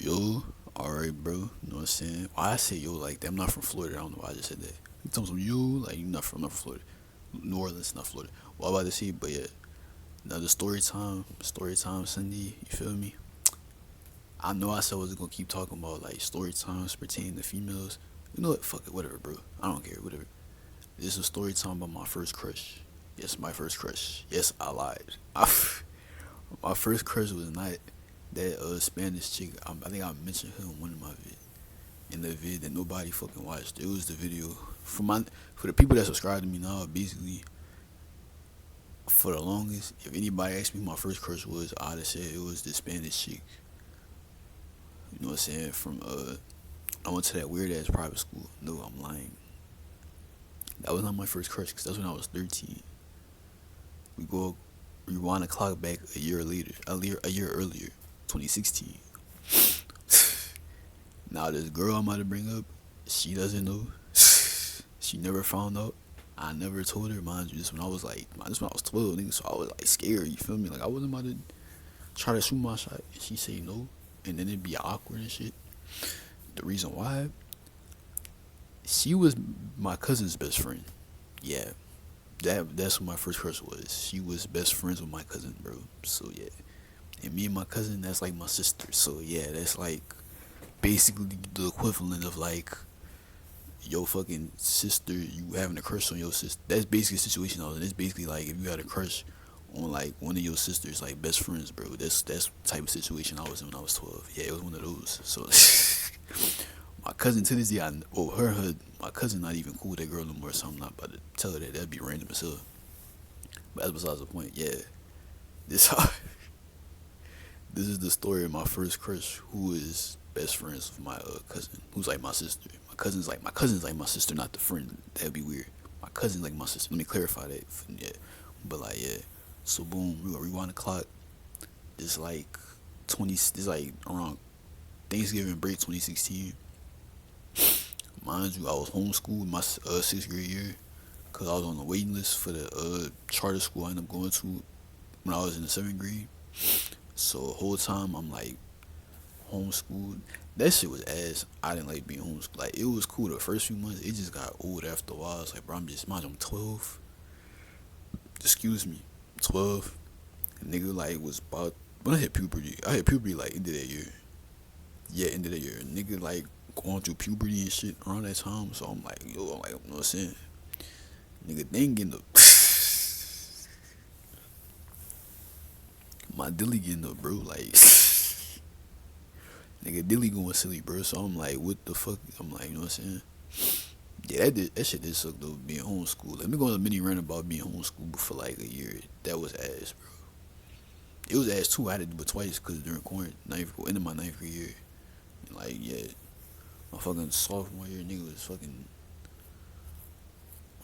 Yo, alright, bro. You know what I'm saying? Why I say yo like that? I'm not from Florida. I don't know why I just said that. You tell me some yo, like you not from Florida. New Orleans, not Florida. Well, I'm about to say, but yeah. Now the story time Sunday. You feel me? I know I said I wasn't gonna keep talking about like story times pertaining to females. You know what? Fuck it, whatever, bro. I don't care, whatever. This is a story time about my first crush. Yes, my first crush. Yes, I lied. My first crush was not that Spanish chick. I think I mentioned her in one of my in the vid that nobody fucking watched. It was the video for the people that subscribe to me now. Basically, for the longest, if anybody asked me who my first crush was, I'd have said it was the Spanish chick. You know what I'm saying? From I went to that weird ass private school. No, I'm lying. That was not my first crush because that's when I was 13. We go rewind the clock back a year later, a year earlier, 2016. Now this girl I'm about to bring up, she doesn't know. She never found out. I never told her, mind you. This when I was 12, nigga. So I was like scared. You feel me? Like I wasn't about to try to shoot my shot. And she say no, and then it'd be awkward and shit. The reason why, she was my cousin's best friend. Yeah, that's what my first crush was. She was best friends with my cousin, bro. So yeah, and me and my cousin, that's like my sister. So yeah, that's like basically the equivalent of like your fucking sister, you having a crush on your sister. That's basically the situation I was in. It's basically like if you had a crush on like one of your sisters, like best friends, bro. That's the type of situation I was in when I was 12. Yeah, it was one of those. So my cousin to this day, my cousin not even cool with that girl no more. So I'm not about to tell her that. That'd be random as hell. But that's besides the point. Yeah, this this is the story of my first crush, who is best friends with my cousin, who's like my sister. My cousin's like my sister, not the friend. That'd be weird. My cousin's like my sister. Let me clarify that. Yeah, but like yeah. So boom, we gonna rewind the clock. It's like 20. It's like around Thanksgiving break 2016. Mind you, I was homeschooled my sixth grade year, cause I was on the waiting list for the charter school I ended up going to when I was in the seventh grade. So the whole time I'm like homeschooled. That shit was ass. I didn't like being homeschooled. Like it was cool the first few months. It just got old after a while. It's like, bro, I'm 12. Excuse me, 12. Nigga like was about when I hit puberty. I hit puberty like end of that year. Yeah, end of that year. Nigga like going through puberty and shit around that time. So I'm like, yo, I'm like, you know what I'm saying? Nigga, they ain't getting up. My dilly getting up, bro. Like, nigga, dilly going silly, bro. So I'm like, what the fuck? I'm like, you know what I'm saying? Yeah, that shit did suck though, being homeschooled. Let me go on a mini rant about being homeschooled for like a year. That was ass, bro. It was ass too. I had to do it twice because during quarantine, end of my ninth grade year. And like, yeah, my fucking sophomore year, nigga was fucking,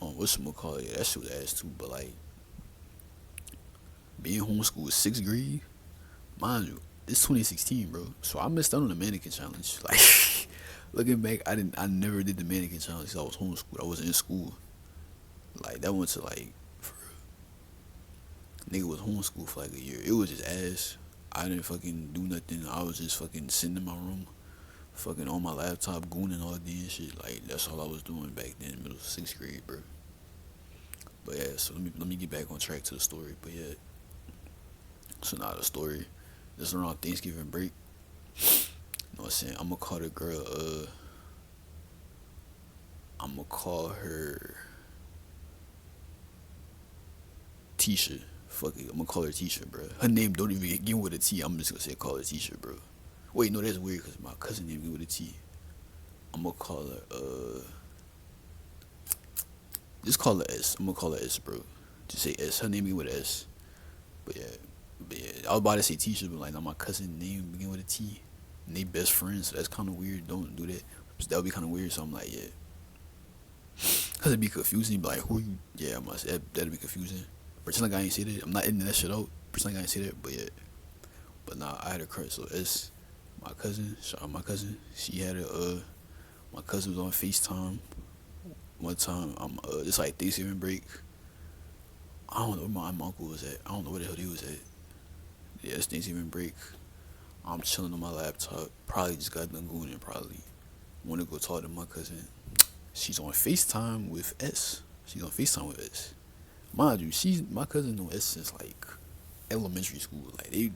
whatchamacallit, yeah, that shit was ass too. But like, being homeschooled sixth grade, mind you, it's 2016, bro. So I missed out on the mannequin challenge. Like, looking back, I never did the mannequin challenge 'cause I was homeschooled. I wasn't in school. Like, that went to like, for, nigga was homeschooled for like a year. It was just ass. I didn't fucking do nothing. I was just fucking sitting in my room, fucking on my laptop, gooning all day and shit. Like, that's all I was doing back then, middle sixth grade, bro. But yeah, so let me get back on track to the story. But yeah, so now the story. This is around Thanksgiving break. You know what I'm saying? I'm gonna call the girl. I'm gonna call her Tisha. Fuck it, I'm gonna call her Tisha, bro. Her name don't even begin with a T. I'm just gonna say call her Tisha, bro. Wait, no, that's weird because my cousin named me with a T. I'm gonna call her. Just call her S. I'm gonna call her S, bro. Just say S. Her name begin with a S. But yeah, I was about to say Tisha, but like, now my cousin name begin with a T. And they best friends, so that's kind of weird. Don't do that. That would be kind of weird. So I'm like, yeah. Cause it'd be confusing. Be like, who you? Yeah, I must. That'd be confusing. Pretend like I ain't say that. I'm not editing that shit out. Pretend like I ain't say that. But yeah. But nah, I had a crush. So it's my cousin. Shout out my cousin. She had a. My cousin was on FaceTime one time. It's like Thanksgiving break. I don't know where my uncle was at. I don't know where the hell he was at. Yeah, it's Thanksgiving break. I'm chilling on my laptop. Probably just got done going and probably want to go talk to my cousin. She's on FaceTime with S. She's on FaceTime with S. Mind you, she's my cousin knew S since like elementary school. Like they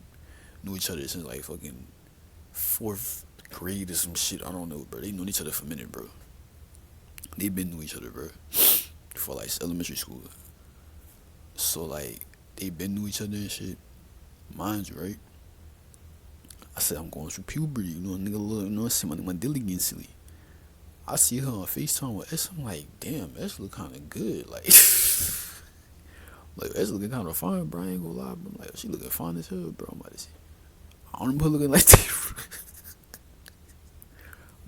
knew each other since like fucking fourth grade or some shit. I don't know, bro. They known each other for a minute, bro. They been knew each other, bro, for like elementary school. So like they been knew each other and shit. Mind you, right? I said I'm going through puberty, you know, nigga. Look, you know, I see my dilly getting silly. I see her on FaceTime with S. I'm like, damn, S look kind of good, like. Like, S looking kind of fine, bro. I ain't gonna lie, bro. I'm like, she looking fine as hell, bro. I'm about to say, I don't remember her looking like that.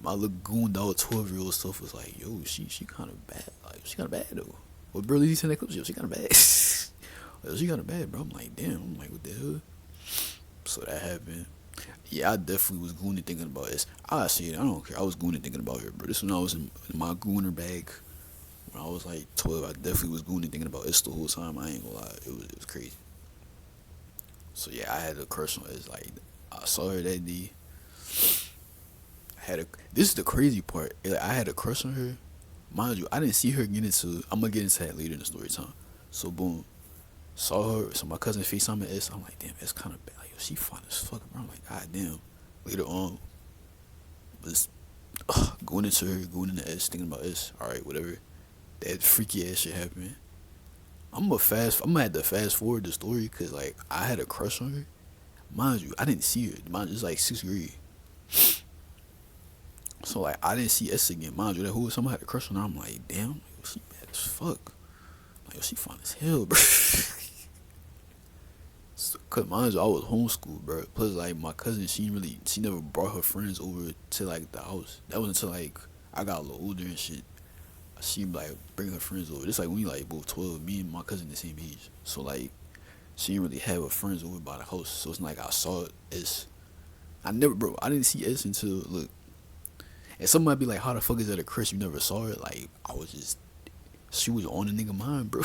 My little gooned out 12-year-old stuff was like, yo, she kind of bad. Like, she kind of bad though. What Burley you seen that clip? Yo, she kind of bad. Yo, she kind of bad, bro. I'm like, damn. I'm like, what the hell? So that happened. Yeah, I definitely was gooning thinking about this. I see it. I don't care. I was gooning thinking about her, bro. This when I was in my gooner bag. When I was like 12, I definitely was gooning thinking about this the whole time. I ain't gonna lie. It was crazy. So yeah, I had a crush on it. Like I saw her that day. This is the crazy part. Like, I had a crush on her. Mind you, I didn't see her get into. I'm gonna get into that later in the story time. So boom, saw her. So my cousin FaceTime at S. I'm like, damn, that's kind of bad. Like, yo, she fine as fuck, bro. I'm like, god damn. Later on, was going into her, going into S, thinking about S. All right, whatever. That freaky ass shit happened. I'm gonna have to fast forward the story because like I had a crush on her. Mind you, I didn't see her. Mind you, it's like sixth grade. So like I didn't see S again. Mind you, that who someone had a crush on her. I'm like, damn, yo, she bad as fuck. Like, yo, she fine as hell, bro. Cause mind you, I was homeschooled, bro. Plus, like my cousin, she never brought her friends over to like the house. That was until like I got a little older and shit. She like bring her friends over. It's like when we like both 12. Me and my cousin the same age. So like she didn't really have her friends over by the house. So it's not like I saw S. I never, bro. I didn't see S until look. And some might be like, how the fuck is that a crush? You never saw it. Like I was just, she was on the nigga mind, bro.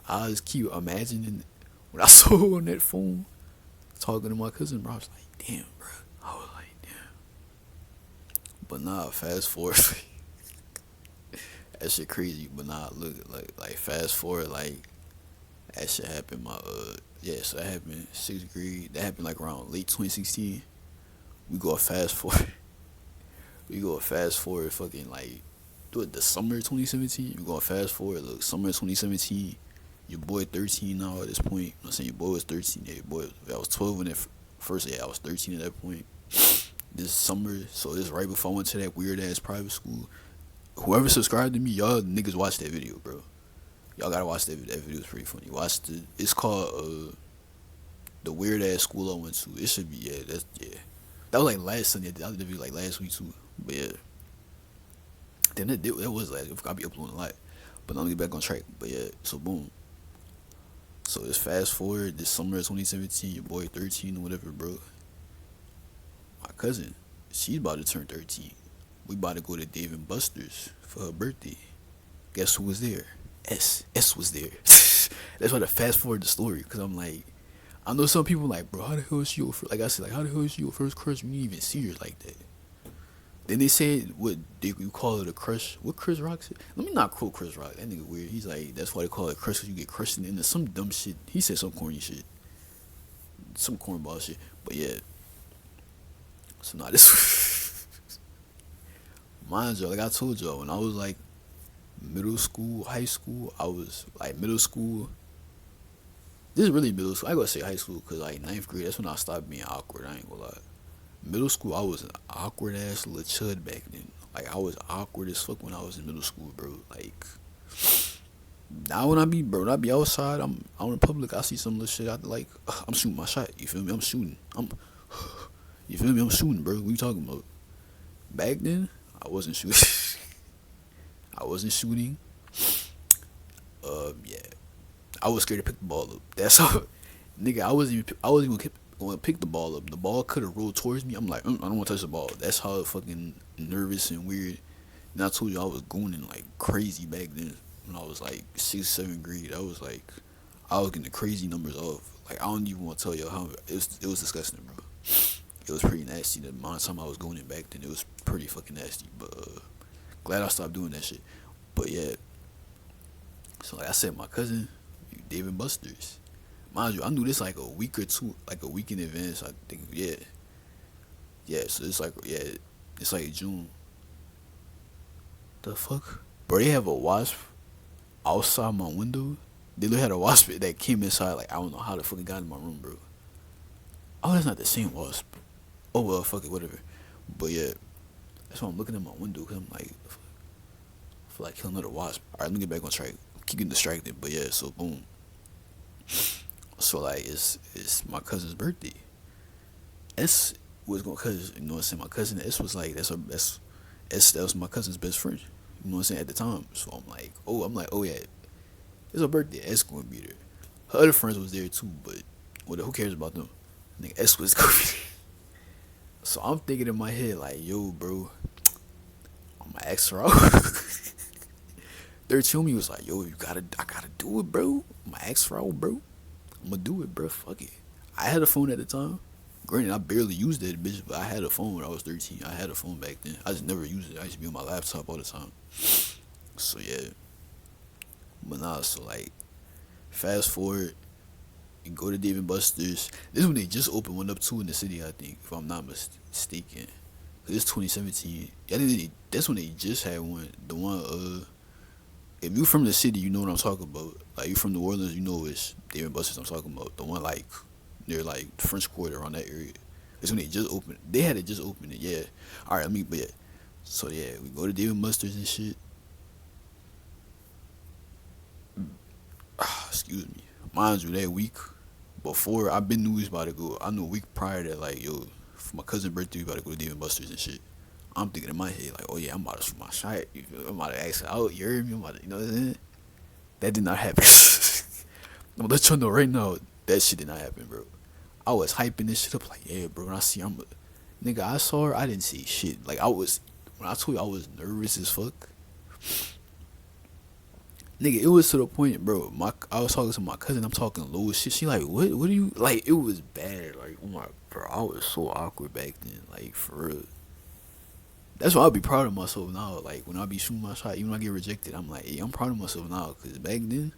I just keep imagining when I saw her on that phone talking to my cousin, bro. I was like, damn, bro. I was like, damn. But nah, fast forward. That shit crazy. But nah, look, like fast forward, like that shit happened. Yeah, so that happened sixth grade. That happened like around late 2016. We go fast forward. We go fast forward, fucking like, do it the summer 2017. We go fast forward. Look, summer 2017. Your boy 13 now at this point. You know what I'm saying? Your boy was 13. Yeah, your boy, I was 12 when it first. Yeah, I was 13 at that point. This summer, so this right before I went to that weird ass private school. Whoever subscribed to me, y'all niggas watch that video, bro. Y'all gotta watch that video. That video is pretty funny. Watch the. It's called the weird ass school I went to. It should be yeah. That was like last Sunday. I did the video like last week too. But yeah, then that was like I be uploading a lot. But let me get back on track. But yeah, so boom. So it's fast forward this summer of 2017. Your boy 13 or whatever, bro. My cousin, she's about to turn 13. We about to go to Dave and Buster's for her birthday. Guess who was there? S was there. That's why I fast forward the story, cause I'm like, I know some people like, bro, how the hell is she your first? Like I said, like how the hell is she your first crush? You didn't even see her like that. Then they said, what you call it a crush? What Chris Rock said? Let me not quote Chris Rock. That nigga weird. He's like, that's why they call it crush, cause you get crushed into some dumb shit. He said some corny shit, some cornball shit. But yeah, so now this, mind you, like I told y'all, when I was like middle school, high school, I was like middle school. This is really middle school. I ain't gonna say high school because like ninth grade, that's when I stopped being awkward. I ain't gonna lie. Middle school, I was an awkward ass little chud back then. Like I was awkward as fuck when I was in middle school, bro. Like now when I be outside, I'm out in public. I see some little shit. Like I'm shooting my shot. You feel me? I'm shooting. You feel me? I'm shooting, bro. What you talking about? Back then, I wasn't shooting. I wasn't shooting. Yeah. I was scared to pick the ball up. That's how, nigga. I wasn't even going to pick the ball up. The ball could have rolled towards me. I'm like, I don't want to touch the ball. That's how fucking nervous and weird. And I told you I was gooning like crazy back then when I was like sixth, seventh grade. I was getting the crazy numbers off. Like I don't even want to tell you how it was disgusting, bro. It was pretty nasty. The amount of time I was going in back then, it was pretty fucking nasty. But glad I stopped doing that shit. But yeah, so like I said, my cousin, Dave and Buster's. Mind you, I knew this like a week or two, like a week in advance. I think, yeah, yeah. So it's like, yeah, it's like June. The fuck, bro? They have a wasp outside my window. They literally had a wasp that came inside. Like I don't know how the fuck it got in my room, bro. Oh, that's not the same wasp. Oh well, fuck it, whatever. But yeah, that's why I'm looking at my window because I'm like, I feel like killing another wasp. All right, let me get back on track. Keep getting distracted, but yeah. So boom. So like, it's my cousin's birthday. S was going cause you know what I'm saying. My cousin S was like that's S that was my cousin's best friend. You know what I'm saying at the time. So I'm like, oh yeah, it's her birthday. S gonna be there. Her other friends was there too, but who cares about them? I think S was gonna be there. So I'm thinking in my head like, yo, bro, I'm gonna ask her out. They're telling me was like, yo, I gotta do it, bro. I'm gonna ask her out, bro. I'm gonna do it, bro. Fuck it. I had a phone at the time. Granted, I barely used that bitch, but I had a phone when I was 13. I had a phone back then. I just never used it. I used to be on my laptop all the time. So yeah, but nah. So like, fast forward, you go to Dave and Buster's. This is when they just opened one up too in the city, I think, if I'm not mistaken. Cause it's 2017. I think that's when they just had one. The one, if you from the city, you know what I'm talking about. Like you from New Orleans, you know it's Dave and Buster's I'm talking about. The one like near like French Quarter around that area. It's when they just opened. They had it just opened it. Yeah. All right. But yeah. So yeah, we go to Dave and Buster's and shit. Excuse me. Mind you, that week before I been knew we was about to go. I knew a week prior that like yo, for my cousin's birthday we about to go to Dave and Buster's and shit. I'm thinking in my head like, oh yeah, I'm about to shoot my shot. You feel? I'm about to ask her out. You heard me? I'm about to, you know what I'm saying? That did not happen. I'm gonna let you know right now. That shit did not happen, bro. I was hyping this shit up like, yeah, bro. When I see nigga, I saw her. I didn't see shit. Like when I told you I was nervous as fuck. Nigga, it was to the point, bro. I was talking to my cousin. I'm talking low as shit. She like, what? What do you like? It was bad. Like, oh my, bro. I was so awkward back then. Like, for real. That's why I'll be proud of myself now. Like, when I be shooting my shot, even when I get rejected, I'm like, hey, I'm proud of myself now. Cause back then,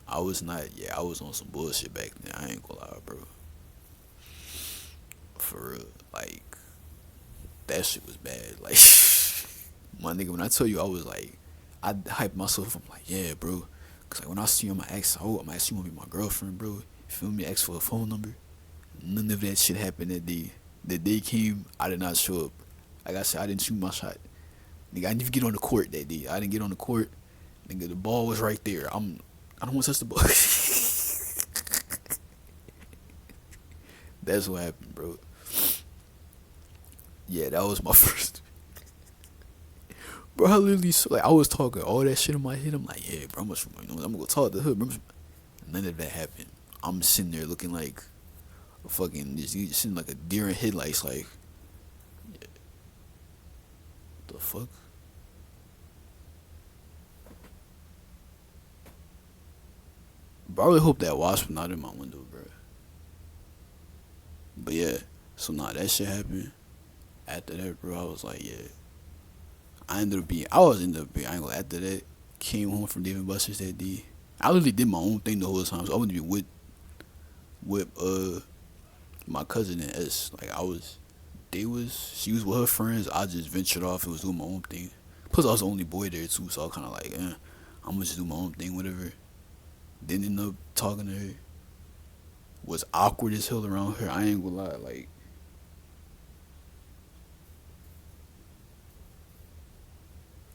I was not. Yeah, I was on some bullshit back then. I ain't gonna lie, bro. For real. Like, that shit was bad. Like, my nigga, when I tell you I was like, I hyped myself. I'm like, yeah, bro. Cause like when I see you, I'm gonna ask, oh, I'm actually gonna be my girlfriend, bro. You feel me? Ask for a phone number. None of that shit happened that day. The day came, I did not show up. Like I said, I didn't shoot my shot. Nigga, I didn't even get on the court that day. I didn't get on the court. Nigga, the ball was right there. I don't want to touch the ball. That's what happened, bro. Yeah, that was my first. Bro, I literally like I was talking all that shit in my head. I'm like, yeah, bro, I'm gonna go talk to her. Bro. None of that happened. I'm sitting there looking like a fucking just sitting like a deer in headlights. Like, yeah, the fuck, bro. I really hope that wasp not in my window, bro. But yeah, so nah, that shit happened. After that, bro, I was like, yeah. I ain't gonna after that. Came home from Dave and Buster's that day. I literally did my own thing the whole time. So I wasn't even with my cousin and S. Like she was with her friends. I just ventured off and was doing my own thing. Plus I was the only boy there too, so I was kinda like, I'm gonna just do my own thing, whatever. Didn't end up talking to her. Was awkward as hell around her. I ain't gonna lie, like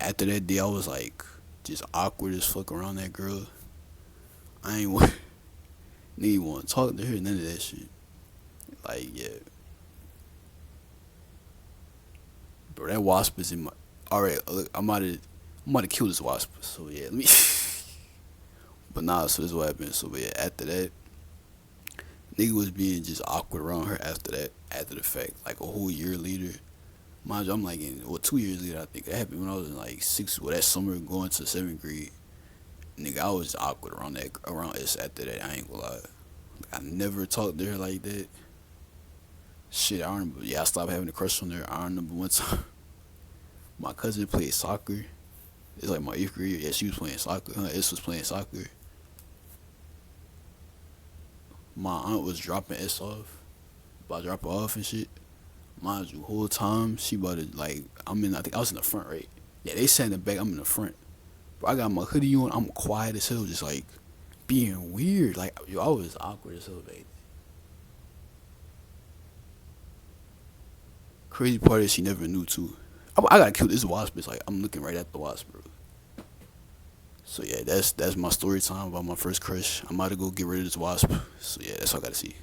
after that day I was like just awkward as fuck around that girl. I ain't want need want to talk to her, none of that shit. Like, yeah, bro, that wasp is in my. All right, look, I'm about to kill this wasp. So yeah, let me. But nah, so this is what happened. So yeah, after that, nigga was being just awkward around her. After that, after the fact, like a whole year later. Mind you, I'm like in 2 years later. I think that happened when I was in like sixth. Well, that summer going to seventh grade. Nigga, I was awkward around us after that. I ain't gonna lie. I never talked to her like that. Shit, I remember. Yeah, I stopped having a crush on her. I remember one time my cousin played soccer. It's like my eighth grade. Yeah, she was playing soccer. Her ex was playing soccer. My aunt was dropping S off, about to drop her off and shit. Mind you, whole time she about to like I'm in. I think I was in the front, right? Yeah, they sat in the back. I'm in the front. Bro, I got my hoodie on. I'm quiet as hell, just like being weird. Like yo, I was awkward as hell, babe. Crazy part is she never knew too. I gotta kill this wasp. It's like I'm looking right at the wasp, bro. So yeah, that's my story time about my first crush. I'm about to go get rid of this wasp. So yeah, that's all I gotta see.